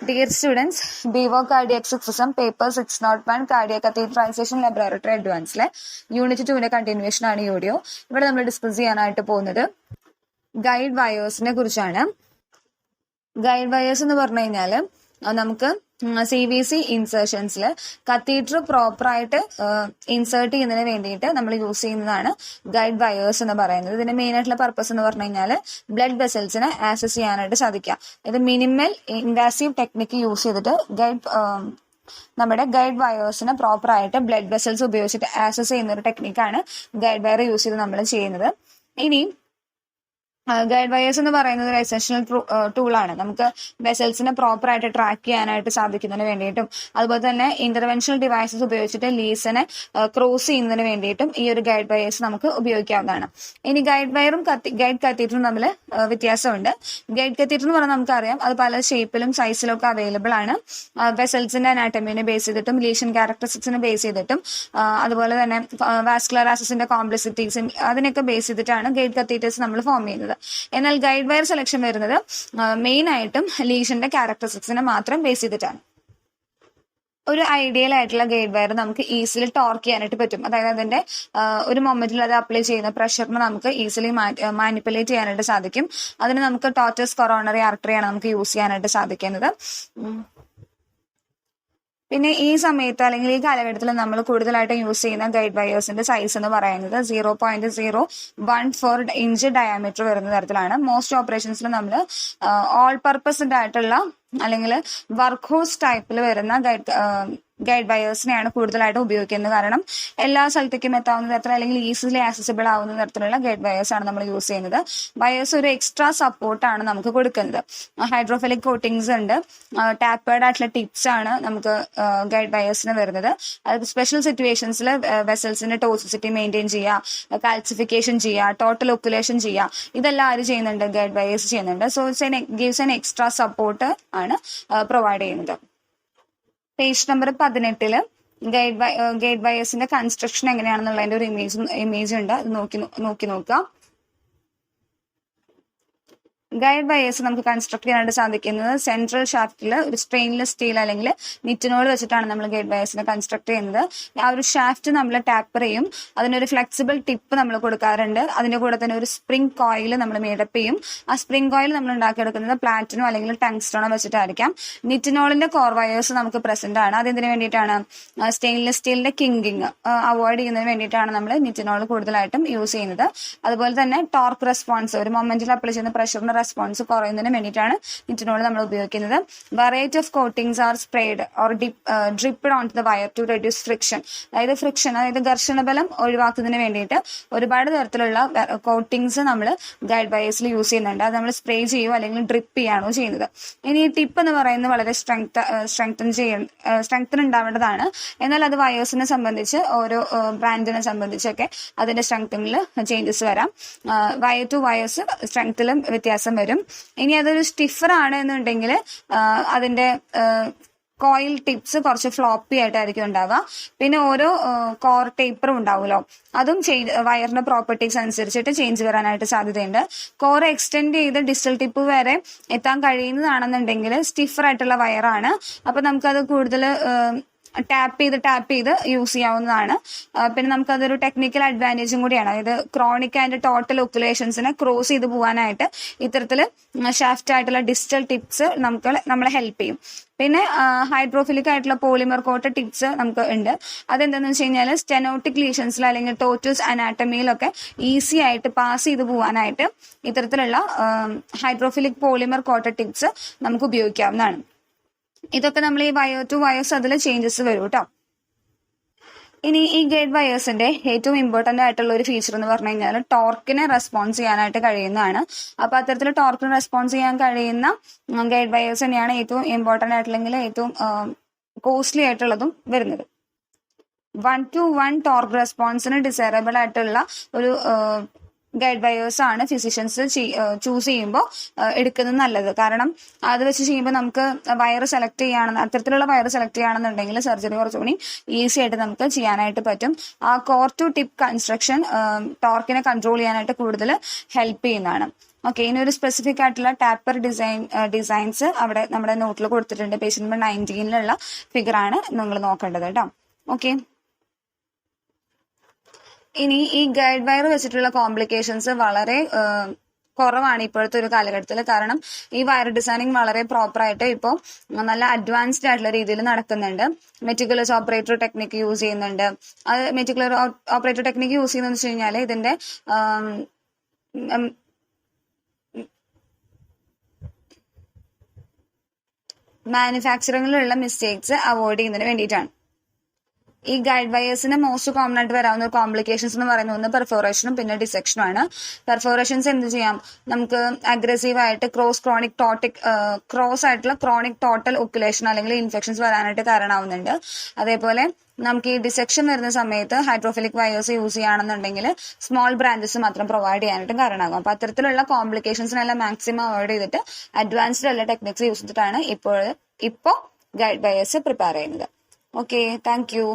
Dear students, BVO Cardiac System Paper 601 Cardiac Catheterization Laboratory Advanced unit 2ന്റെ continuation ആണ് ഈ video. ഇവിടെ നമ്മൾ ഡിസ്കസ് ചെയ്യാനായിട്ട് പോകുന്നത് ഗൈഡ് വയേഴ്സിനെ കുറിച്ചാണ്. ഗൈഡ് വയേഴ്സ് എന്ന് പറഞ്ഞു കഴിഞ്ഞാൽ നമുക്ക് CVC ഇൻസേർഷൻസിൽ കത്തീഡർ പ്രോപ്പറായിട്ട് ഇൻസേർട്ട് ചെയ്യുന്നതിന് വേണ്ടിയിട്ട് നമ്മൾ യൂസ് ചെയ്യുന്നതാണ് ഗൈഡ് വയേഴ്സ് എന്ന് പറയുന്നത്. ഇതിന്റെ മെയിൻ ആയിട്ടുള്ള പർപ്പസ് എന്ന് പറഞ്ഞു കഴിഞ്ഞാൽ ബ്ലഡ് വെസൽസിനെ ആക്സസ് ചെയ്യാനായിട്ട് സാധിക്കാം. ഇത് മിനിമൽ ഇൻവാസീവ് ടെക്നിക്ക് യൂസ് ചെയ്തിട്ട് നമ്മുടെ ഗൈഡ് വയേഴ്സിനെ പ്രോപ്പറായിട്ട് ബ്ലഡ് വെസൽസ് ഉപയോഗിച്ചിട്ട് ആക്സസ് ചെയ്യുന്ന ഒരു ടെക്നിക്കാണ് ഗൈഡ് വയർ യൂസ് ചെയ്ത് നമ്മൾ ചെയ്യുന്നത്. ഇനി ഗൈഡ് വയേഴ്സ് എന്ന് പറയുന്നത് ഒരു എസെൻഷ്യൽ ടൂളാണ്. നമുക്ക് വെസൽസിനെ പ്രോപ്പർ ആയിട്ട് ട്രാക്ക് ചെയ്യാനായിട്ട് സാധിക്കുന്നതിന് വേണ്ടിയിട്ടും അതുപോലെ തന്നെ ഇന്റർവെൻഷണൽ ഡിവൈസസ് ഉപയോഗിച്ചിട്ട് ലീസിനെ ക്രോസ് ചെയ്യുന്നതിന് വേണ്ടിയിട്ടും ഈ ഒരു ഗൈഡ് വയേഴ്സ് നമുക്ക് ഉപയോഗിക്കാവുന്നതാണ്. ഇനി ഗൈഡ് വയറും ഗൈഡ് കത്തീറ്ററും തമ്മിൽ വ്യത്യാസമുണ്ട്. ഗൈഡ് കത്തീറ്റർ എന്ന് പറഞ്ഞാൽ നമുക്കറിയാം അത് പല ഷേപ്പിലും സൈസിലും ഒക്കെ അവൈലബിൾ ആണ്. വെസൽസിന്റെ അനാറ്റമിനെ ബേസ് ചെയ്തിട്ടും ലീഷൻ ക്യാരക്ടറിസ്റ്റിക്സിനെ ബേസ് ചെയ്തിട്ടും അതുപോലെ തന്നെ വാസ്കുലർ ആക്സസിന്റെ കോംപ്ലക്സിറ്റീസ് അതിനൊക്കെ ബേസ് ചെയ്തിട്ടാണ് ഗൈഡ് കത്തീറ്റേഴ്സ് നമ്മൾ ഫോം ചെയ്യുന്നത്. എന്നാൽ ഗൈഡ് വയർ സെലക്ഷൻ വരുന്നത് മെയിൻ ആയിട്ടും ലീഷന്റെ ക്യാരക്ടറിസ്റ്റിക്സിനെ മാത്രം ബേസ് ചെയ്തിട്ടാണ്. ഒരു ഐഡിയൽ ആയിട്ടുള്ള ഗൈഡ് വയർ നമുക്ക് ഈസിലി ടോർക്ക് ചെയ്യാനായിട്ട് പറ്റും. അതായത് അതിന്റെ ഒരു മൊമെന്റിൽ അത് അപ്ലൈ ചെയ്യുന്ന പ്രഷറിനെ നമുക്ക് ഈസിലി മാനിപ്പുലേറ്റ് ചെയ്യാനായിട്ട് സാധിക്കും. അതിന് നമുക്ക് ടോട്ടസ് കൊറോണറി ആർട്ടറിയാണ് നമുക്ക് യൂസ് ചെയ്യാനായിട്ട് സാധിക്കുന്നത്. പിന്നെ ഈ സമയത്ത് അല്ലെങ്കിൽ ഈ കാലഘട്ടത്തിൽ നമ്മൾ കൂടുതലായിട്ട് യൂസ് ചെയ്യുന്ന ഗൈഡ് വയേഴ്സിന്റെ സൈസ് എന്ന് പറയുന്നത് 0.014 ഇഞ്ച് ഡയാമീറ്റർ വരുന്ന തരത്തിലാണ്. മോസ്റ്റ് ഓപ്പറേഷൻസിൽ നമ്മൾ ഓൾ പർപ്പസ് ആയിട്ടുള്ള അല്ലെങ്കിൽ വർക്ക് ഹോസ് ടൈപ്പിൽ വരുന്ന ഗൈഡ് വയേഴ്സിനെയാണ് കൂടുതലായിട്ട് ഉപയോഗിക്കുന്നത്. കാരണം എല്ലാ സ്ഥലത്തേക്കും എത്താവുന്ന തരത്തിൽ അല്ലെങ്കിൽ ഈസിലി ആക്സസിബിൾ ആവുന്ന തരത്തിലുള്ള ഗൈഡ് വയേഴ്സ് ആണ് നമ്മൾ യൂസ് ചെയ്യുന്നത്. വയേഴ്സ് ഒരു എക്സ്ട്രാ സപ്പോർട്ടാണ് നമുക്ക് കൊടുക്കുന്നത്. ഹൈഡ്രോഫിലിക് കോട്ടിങ്സ് ഉണ്ട്, ടാപ്പേർഡ് ആയിട്ടുള്ള ടിപ്സ് ആണ് നമുക്ക് ഗൈഡ് വയേഴ്സിന് വരുന്നത്. അതായത് സ്പെഷ്യൽ സിറ്റുവേഷൻസിൽ വെസൽസിന്റെ ടോസിസിറ്റി മെയിൻറ്റെയിൻ ചെയ്യുക, കാൽസിഫിക്കേഷൻ ചെയ്യുക, ടോട്ടൽ ഒക്കുലേഷൻ ചെയ്യുക, ഇതെല്ലാം ആര് ചെയ്യുന്നുണ്ട്? ഗൈഡ് വയേഴ്സ് ചെയ്യുന്നുണ്ട്. So gives an extra support ആണ് പ്രൊവൈഡ് ചെയ്യുന്നത്. പേജ് നമ്പർ 18 ഗൈഡ് വയേഴ്സിന്റെ കൺസ്ട്രക്ഷൻ എങ്ങനെയാണെന്നുള്ളതിന്റെ ഒരു ഇമേജ് ഉണ്ട്. അത് നോക്കി നോക്കാം. ഗൈഡ് വയേഴ്സ് നമുക്ക് കൺസ്ട്രക്ട് ചെയ്യാനായിട്ട് സാധിക്കുന്നത് സെൻട്രൽ ഷാഫ്റ്റിൽ ഒരു സ്റ്റെയിൻലെസ് സ്റ്റീൽ അല്ലെങ്കിൽ നിറ്റിനോട് വെച്ചിട്ടാണ് നമ്മൾ ഗൈഡ് വയേഴ്സിനെ കൺസ്ട്രക്ട് ചെയ്യുന്നത്. ആ ഒരു ഷാഫ്റ്റ് നമ്മൾ ടാപ്പർ ചെയ്യും, അതിനൊരു ഫ്ലെക്സിബിൾ ടിപ്പ് നമ്മൾ കൊടുക്കാറുണ്ട്. അതിന്റെ കൂടെ തന്നെ ഒരു സ്പ്രിംഗ് കോയിൽ നമ്മൾ മേഡപ്പ് ചെയ്യും. ആ സ്പ്രിംഗ് കോയിൽ നമ്മൾ ഉണ്ടാക്കിയെടുക്കുന്നത് പ്ലാറ്റിനോ അല്ലെങ്കിൽ ടങ്സ്റ്റോണോ വെച്ചിട്ടായിരിക്കാം. നിറ്റിനോളിന്റെ കോർ വയേഴ്സ് നമുക്ക് പ്രസന്റ് ആണ്. അതെന്തിനു വേണ്ടിയിട്ടാണ്? സ്റ്റെയിൻലെസ് സ്റ്റീലിന്റെ കിങ്കിങ് അവോയ്ഡ് ചെയ്യുന്നതിന് വേണ്ടിയിട്ടാണ് നമ്മൾ നിറ്റിനോൾ കൂടുതലായിട്ടും യൂസ് ചെയ്യുന്നത്. അതുപോലെ തന്നെ ടോർക്ക് റെസ്പോൺസ്, ഒരു മൊമെന്റിൽ അപ്ലൈ ചെയ്യുന്ന പ്രഷറിന് റെസ്പോൺസ് കുറയുന്നതിന് വേണ്ടിയിട്ടാണ് നിറ്റിനോൾ നമ്മൾ ഉപയോഗിക്കുന്നത്. Variety of coatings are spread or dripped on the wire to reduce friction. അതായത് ഫ്രിക്ഷൻ, അതായത് ഘർഷണബലം ഒഴിവാക്കുന്നതിന് വേണ്ടിയിട്ട് ഒരുപാട് തരത്തിലുള്ള കോട്ടിങ്സ് നമ്മൾ ഗൈഡ് വയേഴ്സിൽ യൂസ് ചെയ്യുന്നുണ്ട്. അത് നമ്മൾ സ്പ്രേ ചെയ്യുകയോ അല്ലെങ്കിൽ ഡ്രിപ്പ് ചെയ്യുകയാണോ ചെയ്യുന്നത്. ഇനി ഈ ടിപ്പ് എന്ന് പറയുന്നത് വളരെ സ്ട്രെങ്തൻ ഉണ്ടാവേണ്ടതാണ്. എന്നാൽ അത് വയേഴ്സിനെ സംബന്ധിച്ച് ഓരോ ബ്രാൻഡിനെ സംബന്ധിച്ചൊക്കെ അതിന്റെ സ്ട്രെങ്തനിൽ ചേഞ്ചസ് വരാം. വയർ ടു വയേഴ്സ് സ്ട്രെങ്ത്തിലും വ്യത്യാസം വരും. ഇനി അതൊരു സ്റ്റിഫർ ആണ് എന്നുണ്ടെങ്കിൽ അതിന്റെ കോയിൽ ടിപ്സ് കുറച്ച് ഫ്ലോപ്പി ആയിട്ടായിരിക്കും ഉണ്ടാവുക. പിന്നെ ഓരോ കോർ ടേപ്പറും ഉണ്ടാവുമല്ലോ, അതും വയറിന്റെ പ്രോപ്പർട്ടീസ് അനുസരിച്ചിട്ട് ചേഞ്ച് വരാനായിട്ട് സാധ്യതയുണ്ട്. കോർ എക്സ്റ്റെൻഡ് ചെയ്ത് ഡിസ്റ്റൽ ടിപ്പ് വരെ എത്താൻ കഴിയുന്നതാണെന്നുണ്ടെങ്കിൽ സ്റ്റിഫർ ആയിട്ടുള്ള വയറാണ്. അപ്പൊ നമുക്കത് കൂടുതൽ ടാപ്പ് ചെയ്ത് യൂസ് ചെയ്യാവുന്നതാണ്. പിന്നെ നമുക്കതൊരു ടെക്നിക്കൽ അഡ്വാൻറ്റേജും കൂടിയാണ്. അതായത് ക്രോണിക് ആൻഡ് ടോട്ടൽ ഒക്കുലേഷൻസിനെ ക്രോസ് ചെയ്ത് പോകാനായിട്ട് ഇത്തരത്തിൽ ഷാഫ്റ്റ് ആയിട്ടുള്ള ഡിസ്റ്റൽ ടിപ്സ് നമ്മളെ ഹെൽപ്പ് ചെയ്യും. പിന്നെ ഹൈഡ്രോഫിലിക് ആയിട്ടുള്ള പോളിമർ കോട്ട് ടിപ്സ് നമുക്ക് ഉണ്ട്. അതെന്താണെന്ന് വെച്ച് കഴിഞ്ഞാൽ സ്റ്റെനോട്ടിക് ലീഷൻസിൽ അല്ലെങ്കിൽ ടോറ്റസ് അനാറ്റമിയിലൊക്കെ ഈസി ആയിട്ട് പാസ് ചെയ്ത് പോകാനായിട്ട് ഇത്തരത്തിലുള്ള ഹൈഡ്രോഫിലിക് പോളിമർ കോട്ട് ടിപ്സ് നമുക്ക് ഉപയോഗിക്കാവുന്നതാണ്. ഇതൊക്കെ നമ്മൾ ഈ വയർ ടു വയേഴ്സ് അതിൽ ചേഞ്ചസ് വരും കേട്ടോ. ഇനി ഈ ഗൈഡ് വയേഴ്സിന്റെ ഏറ്റവും ഇമ്പോർട്ടന്റ് ആയിട്ടുള്ള ഒരു ഫീച്ചർ എന്ന് പറഞ്ഞു കഴിഞ്ഞാൽ ടോർക്കിനെ റെസ്പോൺസ് ചെയ്യാനായിട്ട് കഴിയുന്നതാണ്. അപ്പൊ അത്തരത്തിൽ ടോർക്കിന് റെസ്പോൺസ് ചെയ്യാൻ കഴിയുന്ന ഗൈഡ് വയേഴ്സ് തന്നെയാണ് ഏറ്റവും ഇമ്പോർട്ടന്റ് ആയിട്ടുള്ളെങ്കിൽ ഏറ്റവും കോസ്റ്റ്ലി ആയിട്ടുള്ളതും വരുന്നത്. 1-to-1 ടോർക്ക് റെസ്പോൺസിന് ഡിസൈറബിൾ ആയിട്ടുള്ള ഒരു ഗൈഡ് വയേഴ്സ് ആണ് ഫിസിഷ്യൻസ് ചൂസ് ചെയ്യുമ്പോൾ എടുക്കുന്നത് നല്ലത്. കാരണം അത് വെച്ച് ചെയ്യുമ്പോൾ നമുക്ക് വയർ സെലക്ട് ചെയ്യുകയാണെന്ന് അത്തരത്തിലുള്ള വയർ സെലക്ട് ചെയ്യുകയാണെന്നുണ്ടെങ്കിൽ സർജറി കുറച്ചുകൂടി ഈസി ആയിട്ട് നമുക്ക് ചെയ്യാനായിട്ട് പറ്റും. ആ കോർ ടു ടിപ്പ് കൺസ്ട്രക്ഷൻ ടോർക്കിനെ കൺട്രോൾ ചെയ്യാനായിട്ട് കൂടുതൽ ഹെൽപ്പ് ചെയ്യുന്നതാണ്. ഓക്കെ, ഇനി ഒരു സ്പെസിഫിക് ആയിട്ടുള്ള ടാപ്പർ ഡിസൈൻസ് അവിടെ നമ്മുടെ നോട്ടിൽ കൊടുത്തിട്ടുണ്ട്. പേജ് നമ്പർ 19 ഫിഗർ ആണ് നിങ്ങൾ നോക്കേണ്ടത് കേട്ടോ. ഓക്കെ, ഇനി ഈ ഗൈഡ് വയർ വെച്ചിട്ടുള്ള കോംപ്ലിക്കേഷൻസ് വളരെ കുറവാണ് ഇപ്പോഴത്തെ ഒരു കാലഘട്ടത്തിൽ. കാരണം ഈ വയർ ഡിസൈനിങ് വളരെ പ്രോപ്പർ ആയിട്ട് ഇപ്പോൾ നല്ല അഡ്വാൻസ്ഡ് ആയിട്ടുള്ള രീതിയിൽ നടക്കുന്നുണ്ട്. മെറ്റിക്കുലസ് ഓപ്പറേറ്റർ ടെക്നിക്ക് യൂസ് ചെയ്യുന്നുണ്ട്. അത് മെറ്റിക്കുലർ ഓപ്പറേറ്റർ ടെക്നിക്ക് യൂസ് ചെയ്യുന്നതെന്ന് വെച്ച് കഴിഞ്ഞാൽ ഇതിന്റെ മാനുഫാക്ചറിങ്ങിലുള്ള മിസ്റ്റേക്സ് അവോയ്ഡ് ചെയ്യുന്നതിന് വേണ്ടിയിട്ടാണ്. ഈ ഗൈഡ് വയേഴ്സിന് മോസ്റ്റ് കോമൺ ആയിട്ട് വരാവുന്ന കോംപ്ലിക്കേഷൻസ് എന്ന് പറയുന്നത് ഒന്ന് പെർഫോറേഷനും പിന്നെ ഡിസെക്ഷനും ആണ്. പെർഫോറേഷൻസ് എന്ത് ചെയ്യാം, നമുക്ക് അഗ്രസീവ് ആയിട്ട് ക്രോസ് ആയിട്ടുള്ള ക്രോണിക് ടോട്ടൽ ഒക്കുലേഷൻ അല്ലെങ്കിൽ ഇൻഫെക്ഷൻസ് വരാനായിട്ട് കാരണമാവുന്നുണ്ട്. അതേപോലെ നമുക്ക് ഈ ഡിസെക്ഷൻ വരുന്ന സമയത്ത് ഹൈഡ്രോഫിലിക് വയേഴ്സ് യൂസ് ചെയ്യുകയാണെന്നുണ്ടെങ്കിൽ സ്മോൾ ബ്രാഞ്ചസ് മാത്രം പ്രൊവൈഡ് ചെയ്യാനായിട്ട് കാരണമാകും. അപ്പൊ അത്തരത്തിലുള്ള കോംപ്ലിക്കേഷൻസിനെല്ലാം മാക്സിമം അവോയ്ഡ് ചെയ്തിട്ട് അഡ്വാൻസ്ഡ് ഉള്ള ടെക്നിക്സ് യൂസ് ചെയ്തിട്ടാണ് ഇപ്പോൾ ഗൈഡ് വയേഴ്സ് പ്രിപ്പയർ ചെയ്യുന്നത്. Okay, thank you.